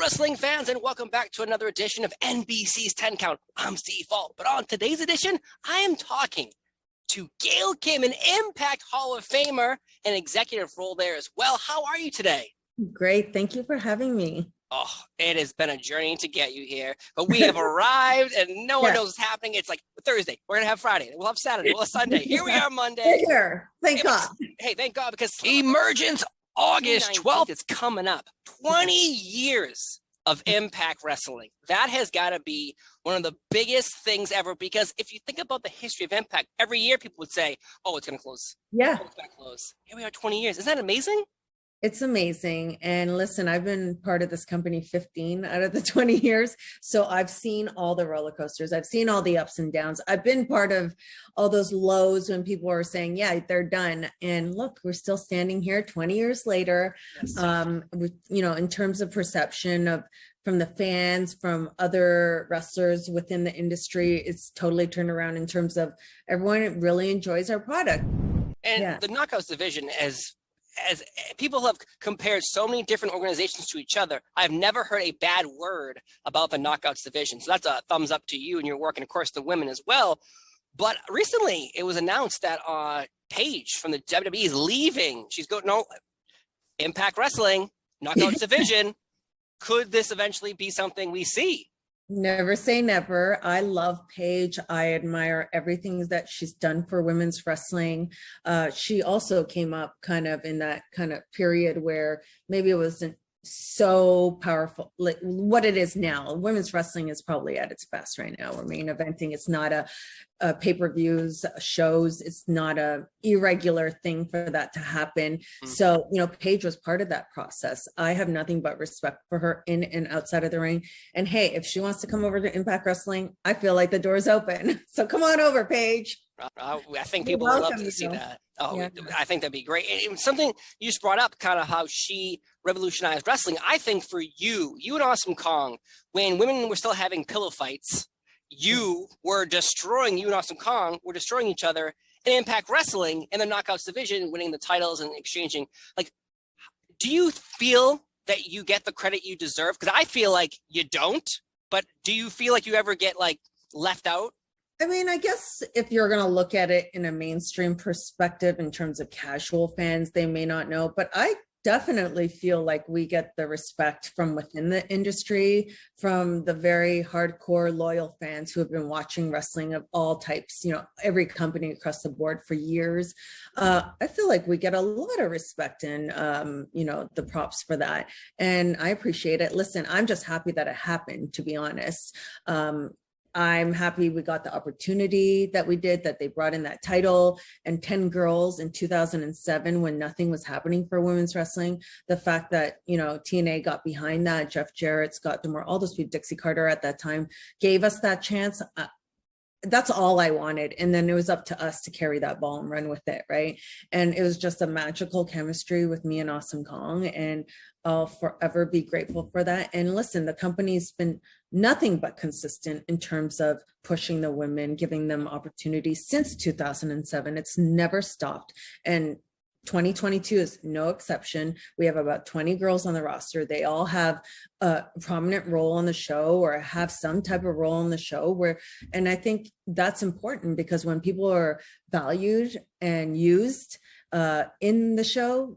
wrestling fans, and welcome back to another edition of NBC's 10 Count. I'm Steve Fault, but on today's edition, I am talking to Gail Kim, an Impact Hall of Famer, an executive role there as well. How are you today? Great. Thank you for having me. Oh, it has been a journey to get you here, but we have arrived and no one knows what's happening. It's like Thursday. We're going to have Friday. We'll have Saturday. We'll have Sunday. Here we are Monday. We're here. Thank God. Hey, thank God, because Emergence August 12th is coming up. 20 years of Impact Wrestling. That has got to be one of the biggest things ever, because if you think about the history of Impact, every year people would say, oh, it's going to close. Yeah. Oh, it's going to close. Here we are 20 years. Isn't that amazing? It's amazing. And listen, I've been part of this company 15 out of the 20 years. So I've seen all the roller coasters. I've seen all the ups and downs. I've been part of all those lows when people are saying, yeah, they're done. And look, we're still standing here 20 years later. Yes. In terms of perception from the fans, from other wrestlers within the industry, it's totally turned around in terms of everyone really enjoys our product. And the Knockouts division as people have compared so many different organizations to each other, I've never heard a bad word about the Knockouts division. So that's a thumbs up to you and your work, and of course the women as well. But recently it was announced that Paige from the WWE is leaving. She's going, no, Impact Wrestling, Knockouts division. Could this eventually be something we see? Never say never. I love Paige. I admire everything that she's done for women's wrestling. She also came up kind of in that kind of period where maybe it wasn't so powerful like what it is now. Women's wrestling is probably at its best right now. We're main eventing. It's not a pay-per-views, shows. It's not a irregular thing for that to happen. So, Paige was part of that process. I have nothing but respect for her in and outside of the ring. And hey, if she wants to come over to Impact Wrestling, I feel like the door's open. So come on over, Paige. I think people would love to see that. Oh, yeah. I think that'd be great. And something you just brought up, kind of how she revolutionized wrestling. I think for you and Awesome Kong, when women were still having pillow fights, you and Awesome Kong were destroying each other in Impact Wrestling in the Knockouts division, winning the titles and exchanging. Like, do you feel that you get the credit you deserve? Because I feel like you don't, but do you feel like you ever get left out? I mean, I guess if you're going to look at it in a mainstream perspective in terms of casual fans, they may not know, but I definitely feel like we get the respect from within the industry, from the very hardcore loyal fans who have been watching wrestling of all types, every company across the board for years. I feel like we get a lot of respect and, the props for that. And I appreciate it. Listen, I'm just happy that it happened, to be honest. I'm happy we got the opportunity that we did, that they brought in that title and 10 girls in 2007 when nothing was happening for women's wrestling. The fact that, TNA got behind that, Jeff Jarrett, Scott D'Amore, all those people, Dixie Carter at that time, gave us that chance. That's all I wanted. And then it was up to us to carry that ball and run with it, right? And it was just a magical chemistry with me and Awesome Kong. And I'll forever be grateful for that. And listen, the company's been nothing but consistent in terms of pushing the women, giving them opportunities since 2007. It's never stopped. And 2022 is no exception. We have about 20 girls on the roster. They all have a prominent role on the show or have some type of role on the show and I think that's important, because when people are valued and used in the show,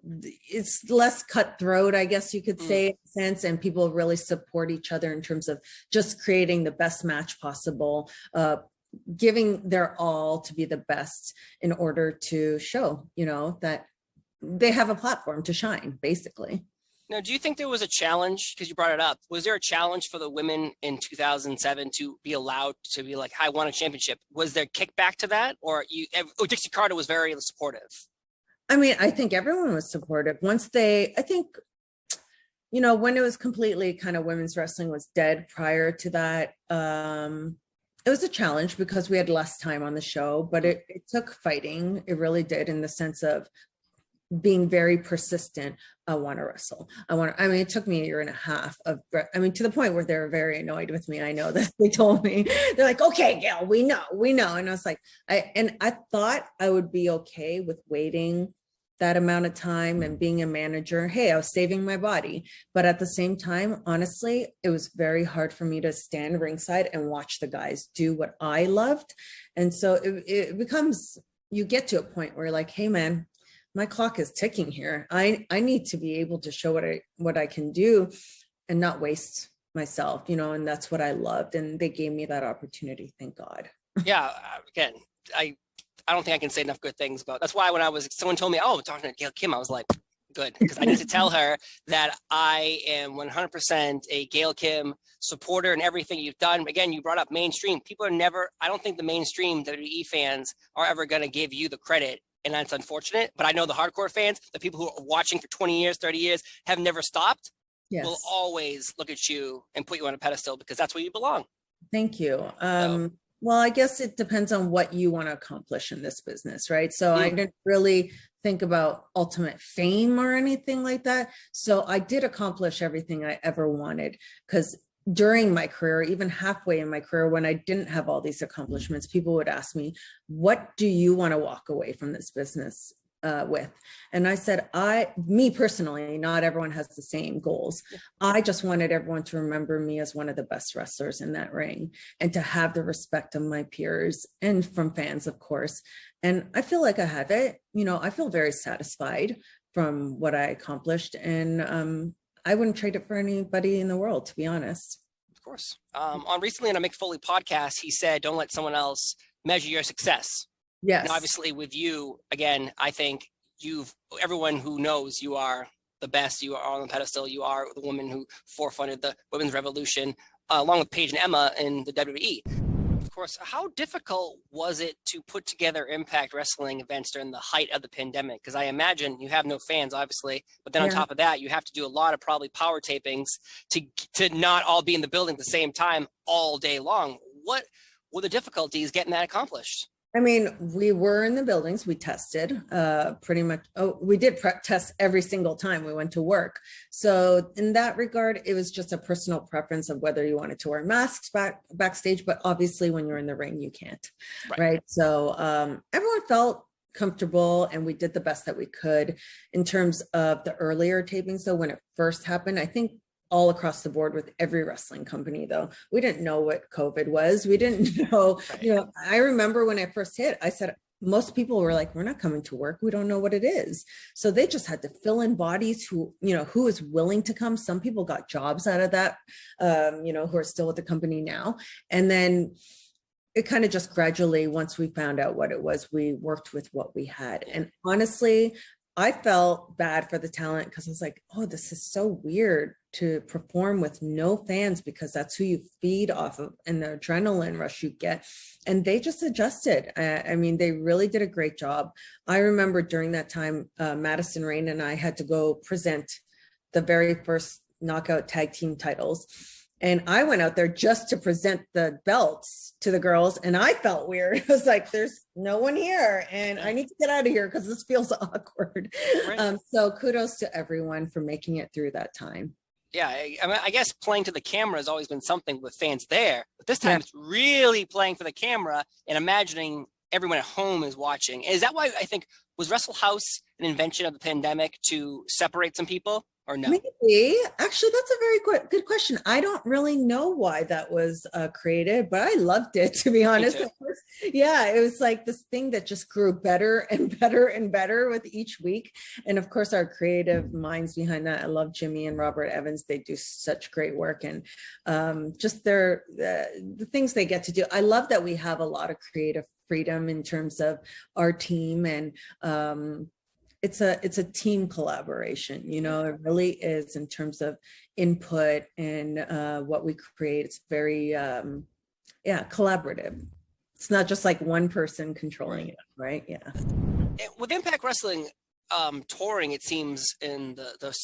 it's less cutthroat, I guess you could say, in a sense, and people really support each other in terms of just creating the best match possible, giving their all to be the best in order to show, that they have a platform to shine, basically. Now, do you think there was a challenge, because you brought it up, was there a challenge for the women in 2007 to be allowed to be like, I want a championship? Was there kickback to that? Or Dixie Carter was very supportive? I mean, I think everyone was supportive. When it was completely kind of women's wrestling was dead prior to that, it was a challenge because we had less time on the show, but it took fighting. It really did, in the sense of being very persistent. I want to wrestle. It took me a year and a half to the point where they were very annoyed with me. I know that they told me, they're like, okay, Gail, we know. And I was like, I thought I would be okay with waiting that amount of time and being a manager, hey, I was saving my body. But at the same time, honestly, it was very hard for me to stand ringside and watch the guys do what I loved. And so it becomes, you get to a point where you're like, hey man, my clock is ticking here. I need to be able to show what I can do and not waste myself, and that's what I loved. And they gave me that opportunity. Thank God. Yeah. Again, I don't think I can say enough good things about. That's why when someone told me, oh, I'm talking to Gail Kim, I was like, good, because I need to tell her that I am 100% a Gail Kim supporter and everything you've done. Again, you brought up mainstream. People are never, I don't think the mainstream WWE fans are ever going to give you the credit. And that's unfortunate. But I know the hardcore fans, the people who are watching for 20 years, 30 years, have never stopped, will always look at you and put you on a pedestal because that's where you belong. Thank you. Well, I guess it depends on what you want to accomplish in this business, right? So I didn't really think about ultimate fame or anything like that. So I did accomplish everything I ever wanted, because during my career, even halfway in my career, when I didn't have all these accomplishments, people would ask me, what do you want to walk away from this business with? And I said, me personally, not everyone has the same goals. I just wanted everyone to remember me as one of the best wrestlers in that ring, and to have the respect of my peers and from fans, of course. And I feel like I have it. I feel very satisfied from what I accomplished, and I wouldn't trade it for anybody in the world, to be honest. Of course. Recently on a Mick Foley podcast, he said, don't let someone else measure your success. Yes. And obviously with you, again, I think everyone who knows you are the best, you are on the pedestal, you are the woman who forefronted the Women's Revolution, along with Paige and Emma in the WWE. Of course, how difficult was it to put together Impact Wrestling events during the height of the pandemic? Because I imagine you have no fans, obviously, but then on top of that, you have to do a lot of probably power tapings to not all be in the building at the same time all day long. What were the difficulties getting that accomplished? I mean, we were in the buildings, we tested pretty much. We did test every single time we went to work. So in that regard, it was just a personal preference of whether you wanted to wear masks backstage, but obviously when you're in the ring, you can't, right? So everyone felt comfortable, and we did the best that we could. In terms of the earlier tapings, though, when it first happened, I think all across the board with every wrestling company, though, we didn't know what COVID was. We didn't know, I remember when I first hit, I said, most people were like, we're not coming to work. We don't know what it is. So they just had to fill in bodies who is willing to come. Some people got jobs out of that, who are still with the company now. And then it kind of just gradually, once we found out what it was, we worked with what we had. And honestly, I felt bad for the talent, because I was like, oh, this is so weird to perform with no fans, because that's who you feed off of and the adrenaline rush you get. And they just adjusted. I mean, they really did a great job. I remember during that time, Madison Rayne and I had to go present the very first Knockout Tag Team titles. And I went out there just to present the belts to the girls, and I felt weird. I was like, there's no one here, and I need to get out of here because this feels awkward. Right. So kudos to everyone for making it through that time. Yeah, I guess playing to the camera has always been something with fans there, but this time it's really playing for the camera and imagining everyone at home is watching. Is that why I think, was Wrestle House an invention of the pandemic to separate some people? Or no? Maybe. Actually, that's a very good question. I don't really know why that was created, but I loved it, to be honest. Yeah, it was like this thing that just grew better and better and better with each week. And of course, our creative minds behind that. I love Jimmy and Robert Evans. They do such great work, and just the things they get to do. I love that we have a lot of creative freedom in terms of our team, and it's a team collaboration, it really is, in terms of input and what we create. It's very, collaborative. It's not just like one person controlling it, right? Yeah. With Impact Wrestling touring, it seems in the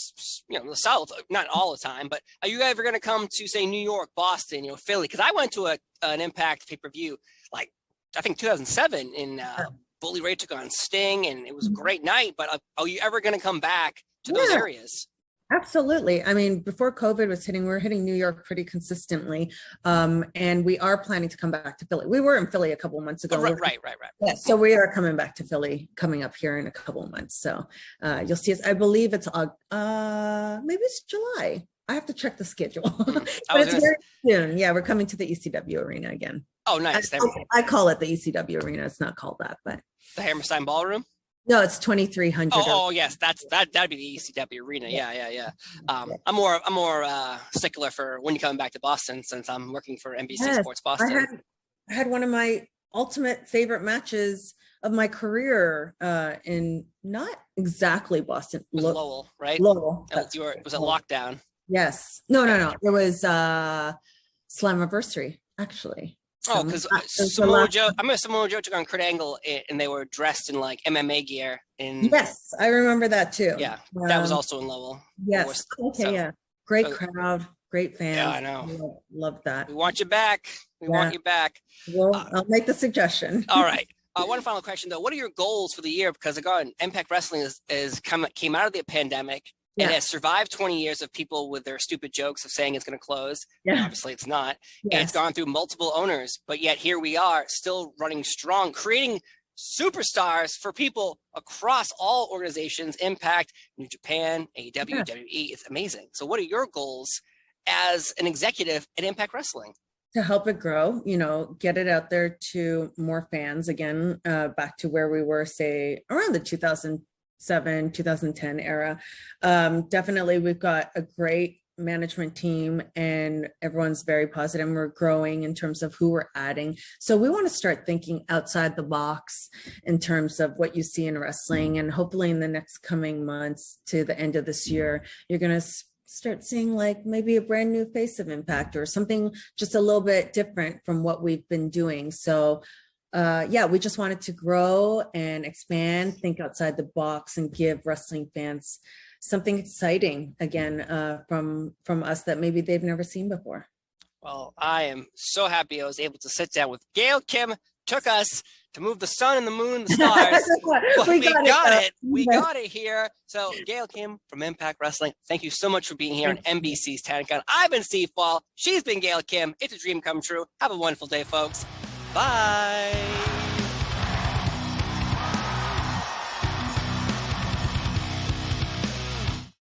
South, not all the time, but are you ever going to come to, say, New York, Boston, Philly? Because I went to an Impact pay-per-view, like I think 2007 in Bully Ray took on Sting, and it was a great night. But are you ever going to come back to those areas? Absolutely. I mean, before COVID was hitting, we were hitting New York pretty consistently. And we are planning to come back to Philly. We were in Philly a couple of months ago. Oh, right. Yeah, so we are coming back to Philly coming up here in a couple of months. So you'll see us. I believe it's maybe it's July. I have to check the schedule. But it's very soon. Yeah, we're coming to the ECW arena again. Oh, nice. I call it the ECW arena. It's not called that, but the Hammerstein Ballroom. No, it's 2,300. Oh, yes, that'd be the ECW arena. Yeah. I'm more stickler for when you're coming back to Boston, since I'm working for NBC Sports Boston. I had one of my ultimate favorite matches of my career in not exactly Boston. It was Lowell, right? Lowell. It was a Lockdown. Yes. No. It was Slammiversary, actually. Oh, because Samoa Joe took on Kurt Angle, and they were dressed in like MMA gear. Yes, I remember that too. Yeah, that was also in Lowell. Yes. Okay. Great crowd, great fans. Yeah, I know. Love that. We want you back. We want you back. Well, I'll make the suggestion. All right. One final question though: what are your goals for the year? Because again, Impact Wrestling came out of the pandemic. Yeah. It has survived 20 years of people with their stupid jokes of saying it's going to close. Yeah. Obviously, it's not. Yes. And it's gone through multiple owners, but yet here we are still running strong, creating superstars for people across all organizations, Impact, New Japan, AEW, WWE. It's amazing. So what are your goals as an executive at Impact Wrestling? To help it grow, get it out there to more fans again, back to where we were, say, around the 2010 era. Definitely we've got a great management team and everyone's very positive. We're growing in terms of who we're adding. So we want to start thinking outside the box in terms of what you see in wrestling. And hopefully in the next coming months to the end of this year, you're going to start seeing like maybe a brand new face of Impact or something just a little bit different from what we've been doing. So we just wanted to grow and expand, think outside the box, and give wrestling fans something exciting again from us that maybe they've never seen before. Well, I am so happy I was able to sit down with Gail Kim. Took us to move the sun and the moon and the stars. We got it. We got it here. So Gail Kim from Impact Wrestling, thank you so much for being here on NBC's Talent Con. I've been Steve Fall. She's been Gail Kim. It's a dream come true. Have a wonderful day, folks. Bye.